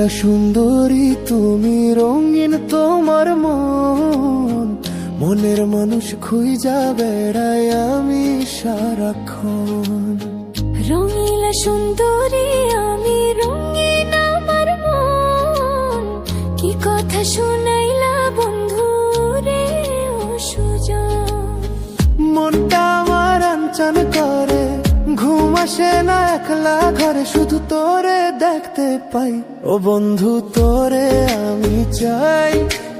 রঙিলা সুন্দরী তুমি, রঙিন তোমার মন, মনের মানুষ খুঁজা বেড়াই আমি সারাক্ষণ। রঙিলা সুন্দরী আমি, রঙিন আমার মন, কি কথা শোনাইলা বন্ধু রে ও সুজন। মনটা আমার আনচান করে, ঘুম আসে না একলা ঘরে, শুধু তোরে দেখতে পাই। ও বন্ধু তোরে আমি চাই,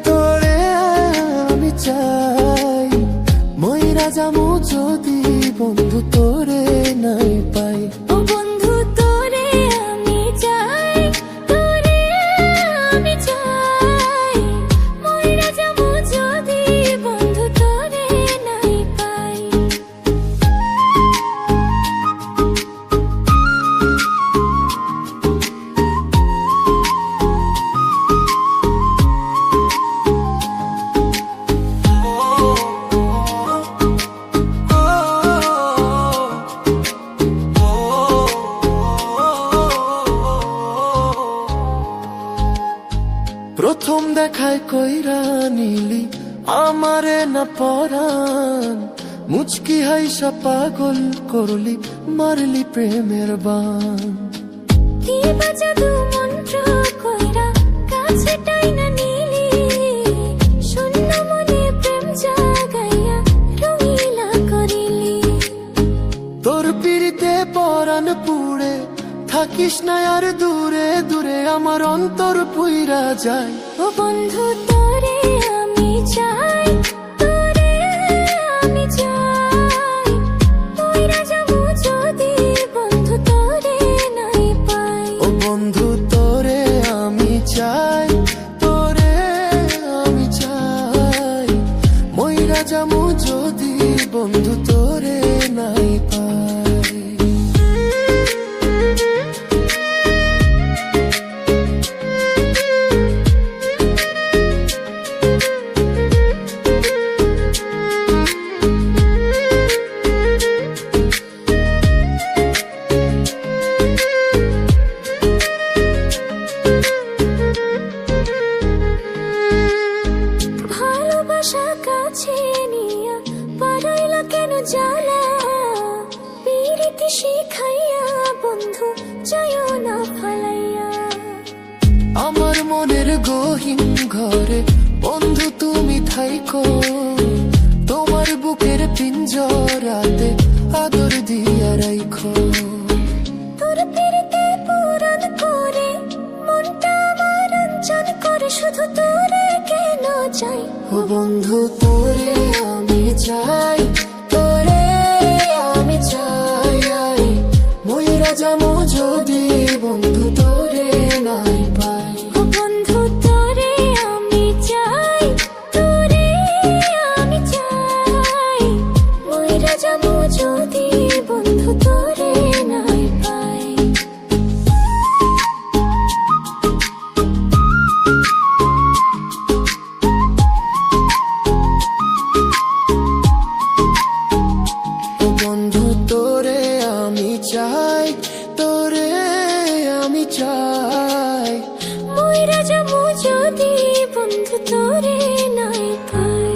তোরে আমি চাই, মইরা যামু যদি বন্ধু তোরে নাই পাই। ও বন্ধু তোরে আমি চাই, তোরে আমি চাই, মইরা যাবো যদি বন্ধু তোরে নাই পাই। প্রথম দেখায় কইরা নিলি আমারে না পরাণ, মুচকি হাইসা পাগল করলি, মারলি প্রেমের বান। কি বাজাদু মন্ত্র কইরা কাছে টাইনা নিলি, শূন্য মনে প্রেম জাগাইয়া রঙিলা করিলি। তোর পিড়িতে পরাণ পুড়ে, থাকিস না আর দূরে দূরে, আমার অন্তর পুইরা যায়। ও বন্ধু তোরে আমি চাই, তোরে আমি চাই, মইরা যাবো যদি বন্ধু তোরে নাই পাই। ও বন্ধু তোরে আমি চাই, তোরে আমি চাই, মইরা যামু যদি বন্ধু তোরে নাই পাই। ভালোবাসা কাছে নিয়া পারাইলা কেন জ্বালা, পীড়িতি শিখাইয়া বন্ধু যাইও না ফালাইয়া। আমার মনের গহীন ঘরে বন্ধু তুমি থাইকো, তোমার বুকের পিঞ্জরাতে আদর দিয়া রাইখো। তোর পীড়িতে পুরাণ করে মনটা আমার অঞ্চল করে, শুধু তোরে কেন চাই। ও বন্ধু তোরে আমি চাই, তোরে আমি চাই, মইরা যামু যদি বন্ধু তোরে নাই পাই। ও বন্ধু তোরে আমি চাই, তোরে আমি চাই, মইরা যাবো যদি বন্ধু তোরে নাই পাই। ও বন্ধু তোরে আমি চাই, তোরে আমি চাই, মইরা যাবো যদি বন্ধু তোরে নাই পাই।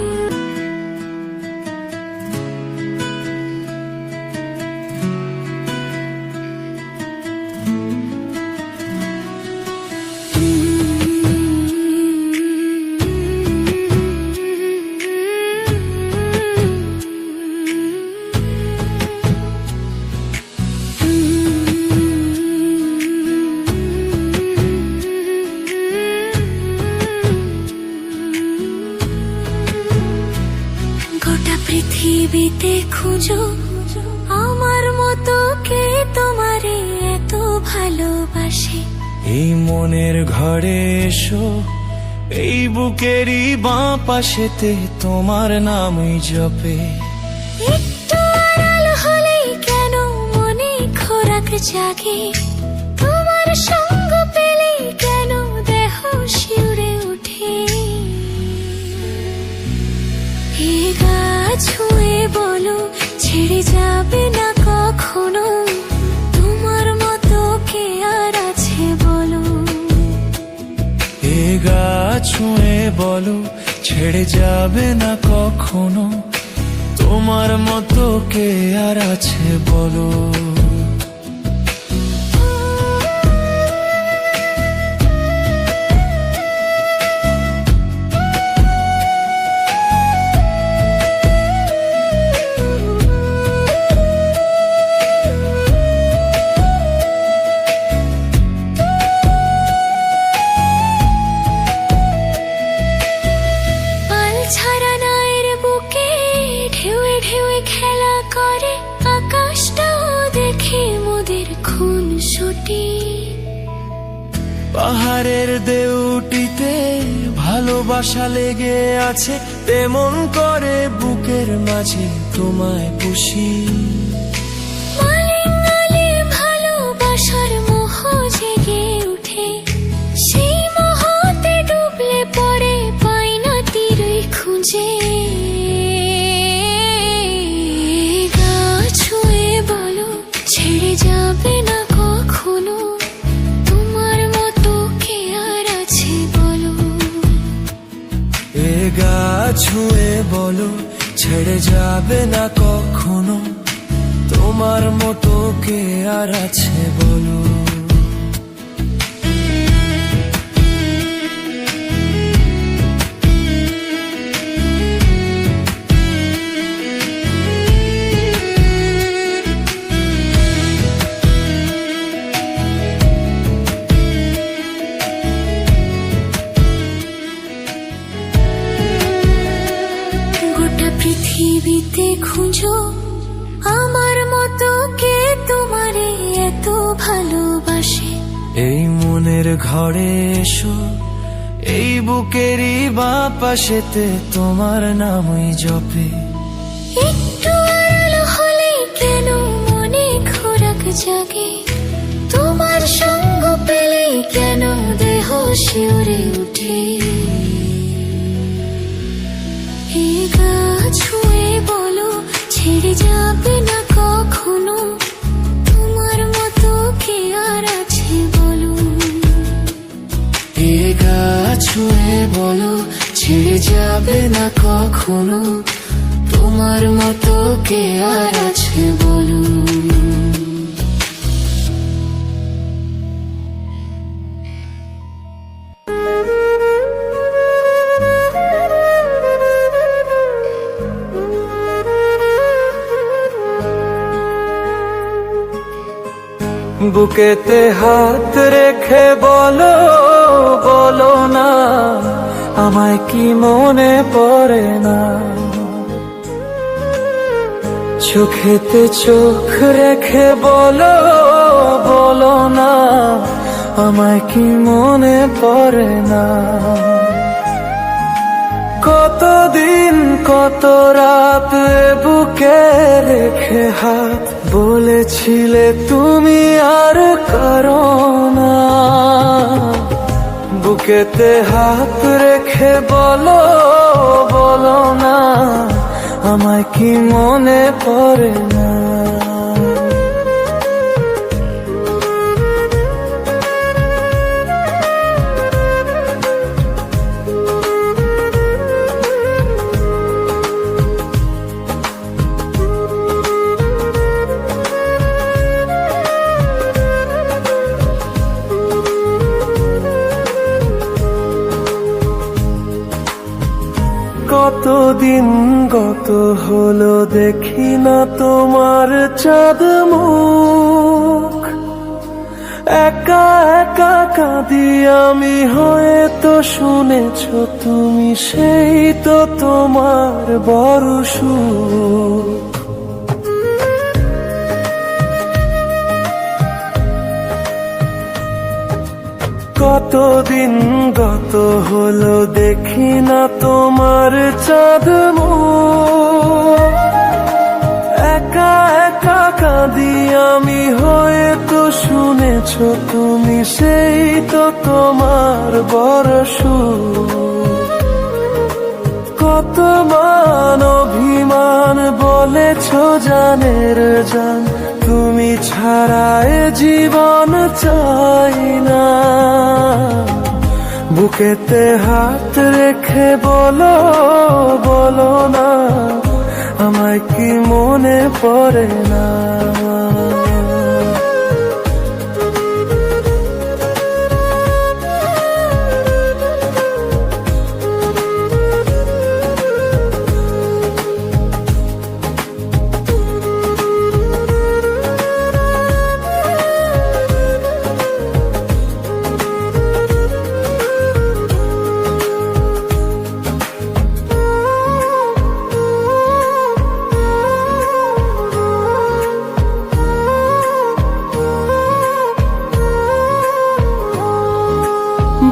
গোটা পৃথিবীতে খুঁজো আমার মতো কে তোমারে এত ভালোবাসে। এই মনের ঘরে এসো, এই বুকেরই বাঁ পাশেতে তোমার নামই জপে। একটু আড়াল হলেই কেন মনে খোরাক জাগে, তোমার সঙ্গ পেলেই কেন দেহ শিউরে ওঠে। এ গা ছুঁয়ে বলো ছেড়ে যাবে না কখনো, তোমার মতো কে আর আছে বলো। গা ছুঁয়ে বলো ছেড়ে যাবে না কখনো, তোমার মতো কে আর আছে বলো। পাল ছাড়া নায়ের বুকে ঢেউয়ে ঢেউয়ে খেলা করে, আকাশটাও দেখে মোদের খুন ছুটি। পাহাড়ের দেউটিতে ভালোবাসা লেগে আছে, তেমন করে বুকের মাঝে তোমায় পুষি। মালিঙ্গালে ভালোবাসার মোহ জেগে উঠে, সেই মোহতে ডুবলে পরে পাই না তীরে খুঁজে। গা ছুঁয়ে বলো ছেড়ে যাবে না কখনো, তোমার মতো কে আর আছে বলো। এ গা ছুঁয়ে বলো ছেড়ে যাবে না কখনো, তোমার মতো কে আর আছে বলো। গোটা পৃথিবীতে খুঁজো আমার মতো কে তোমারে এত ভালোবাসে। এই মনের ঘরে এসো, এই বুকেরই বা পাশেতে তোমার নামই জপে। একটু আড়াল হলে কেন মনে খোরাক জাগে, তোমার সঙ্গ পেলে কেন দেহ শিউরে উঠে। এ গা ছুঁয়ে বলো ছেড়ে যাবে না কখনো, তোমার মতো কে আর আছে বলো। এ গা ছুঁয়ে বলো ছেড়ে যাবে না কখনো, তোমার মতো কে আর আছে বলো। বুকেতে হাত রেখে বলো, বলো না আমায় কি মনে পড়ে না। চোখেতে চোখ রেখে বলো, বলো না আমায় কি মনে পড়ে না। কতদিন কত রাত বুকে রেখে হাত বলেছিলে তুমি আর কারো না। বুকেতে হাত রেখে বলো, বলো না আমায় কি মনে পড়ে না। কতদিন গত হলো দেখি না তোমার চাঁদ মুখ, একা একা কাঁদি আমি হয়তো শুনেছ তুমি সেই তো তোমার বড় সুখ। কতদিন গত হলো দেখি না তোমার চাঁদ মুখ, একা একা কাঁদি আমি হয়তো শুনেছ তুমি সেই তো তোমার বড় সুখ। কত মান অভিমান বলেছ জানের জান, তুমি ছাড়া এ জীবন চাই না। বুকেতে হাত রেখে বলো বলো না, আমায় কি মনে পড়ে না?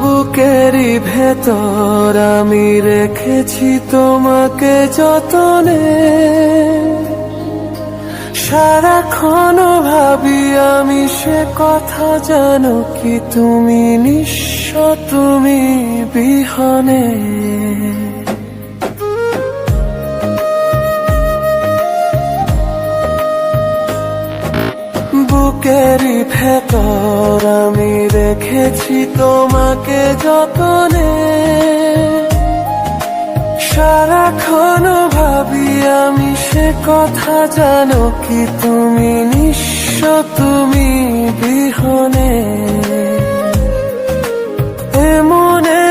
বুকেরই ভেতর আমি রেখেছি তোমাকে যতনে, সারাক্ষণ ভাবি আমি সে কথা, জানো কি তুমি নিঃস্ব, তুমি বিহনে। বুকেরই ভেতর আমি রেখেছি তোমাকে যতনে, সারাক্ষণ ভাবি আমি সে কথা, জানো কি তুমি নিঃস্ব, তুমি বিহনে। এমনে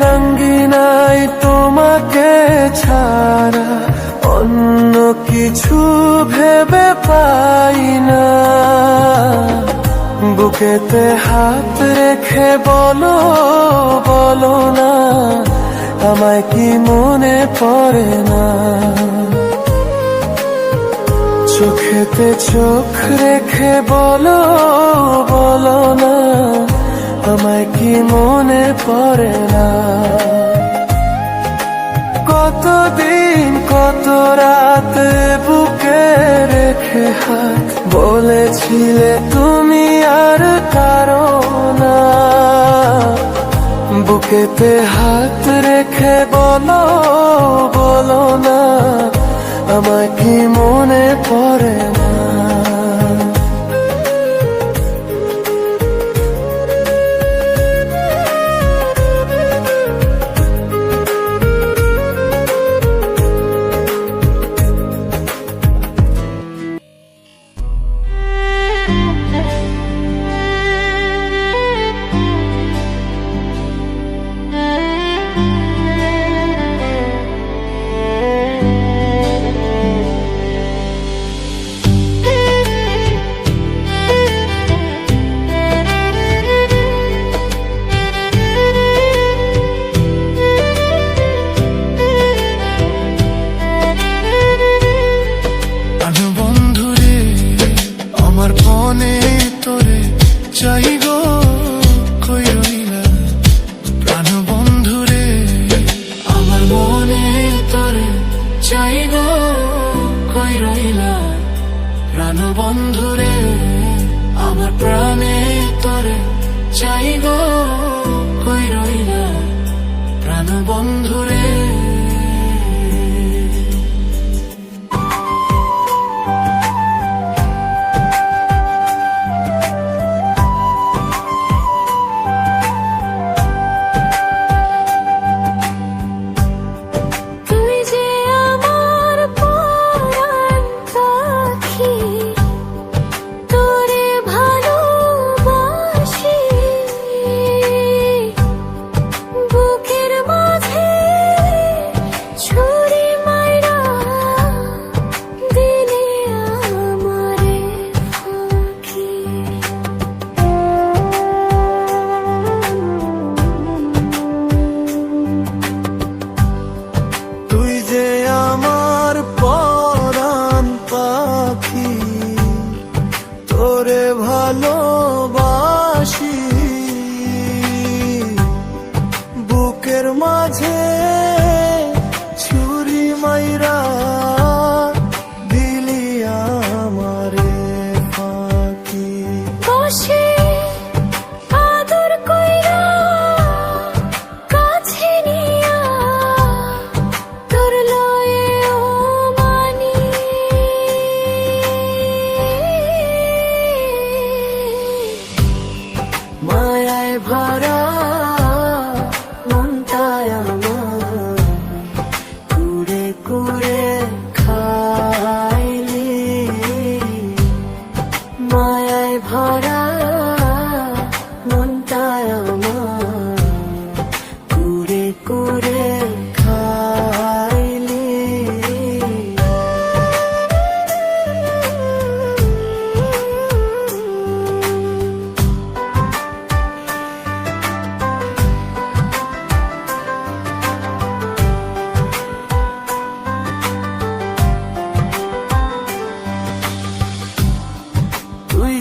রঙ্গিনাই তোমাকে ছাড়া অন্য কিছু ভেবে পাই না। বুকেতে হাত রেখে বলো বলো না, আমায় কি মনে পড়ে না? চোখেতে চোখ রেখে বলো বলো না, আমায় কি মনে পড়ে না? কতদিন কত রাত বুকে রেখে হাত বলেছিলে তুমি আর কারো না। বুকেতে হাত রেখে বলো বলো না, আমায় কি মনে পড়ে না? চাই গো কই রইলা, প্রাণ বন্ধুরে আমার মনে তোরে চাই গো কই রইলা, প্রাণ বন্ধুরে আমার প্রাণে তোরে চাই গো কই রইলা, প্রাণ বন্ধুরে। বুকের মাঝে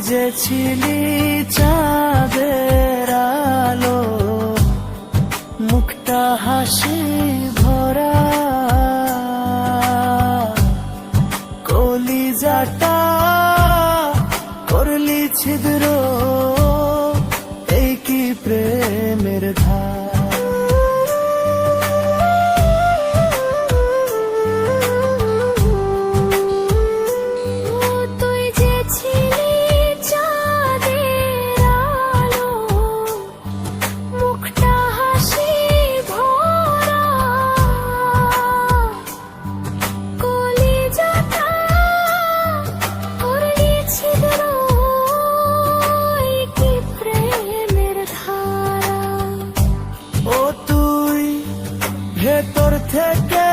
যে ছিলি চাঁদের আলো, মুখটা হাসি ভরা, কলিজাটা করলি ছিদ্র, এই কি প্রেমের ধার। তুই যে ছিলি চাঁদের আলো, মুখটা হাসি ভরা, কলিজাটা করলি ছিদ্র, এই কি প্রেমের ধারা। ও তুই ভেতর থেকে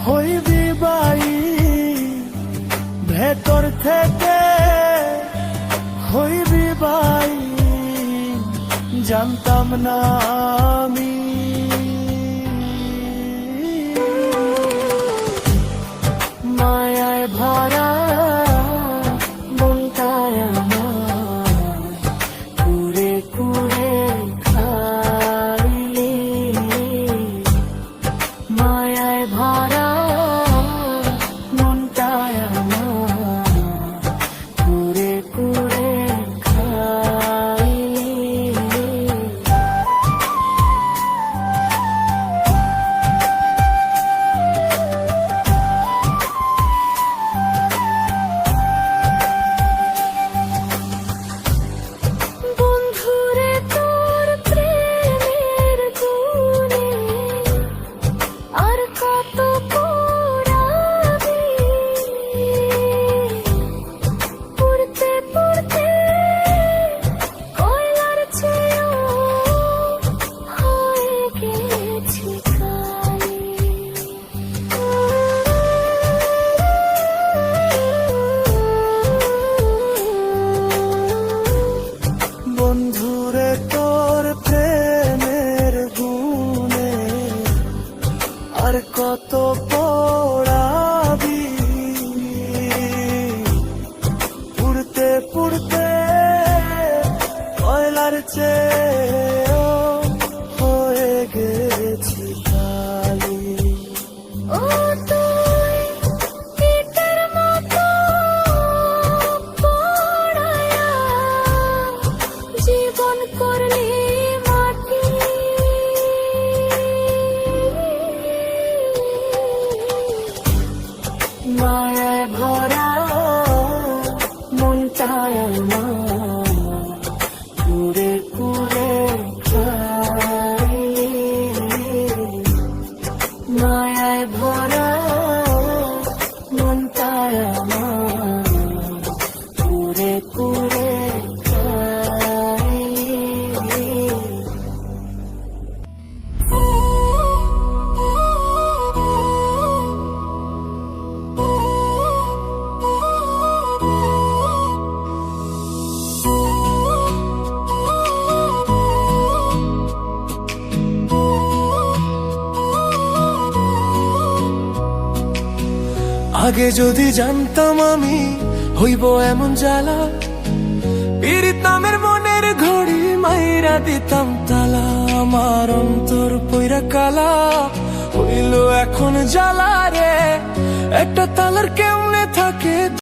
হইবি বাই, ভেতর থেকে হইবি বাই, জানতাম না আমি। মায়ায় ভরা মনটায় আমার, কুড়ে কুড়ে খাইলি। মায়ায় ভরা মনটায় আমার, কুড়ে কুড়ে খাইলি। বন্ধুরে তোর প্রেমের গুণে আর কত পোড়াবি, পুড়তে পুড়তে কয়লার চেয়েও হয়ে গেছি কালি। বন্ধুরে তোর প্রেমের গুণে আর কত পড়াবি, পুড়তে পুড়তে কয়লার চেয়েও হয়ে গেছি কালি। ও তুই ইটের মতো পোড়ায়া জীবন করলি মাটি। মায়ায় ভরা মনটায় আমার, কুড়ে কুড়ে খাইলি। মায়ায় ভরা মনটায় আমার, কুড়ে কুড়ে খাইলি। আগে যদি জানতাম আমি হইব এমন জ্বালা, পীড়িত নামের মনের ঘড়ি মাইরা দিতাম তালা। আমার অন্তর পইরা কালা হইল এখন জ্বালা রে, একটা তালার কেমনে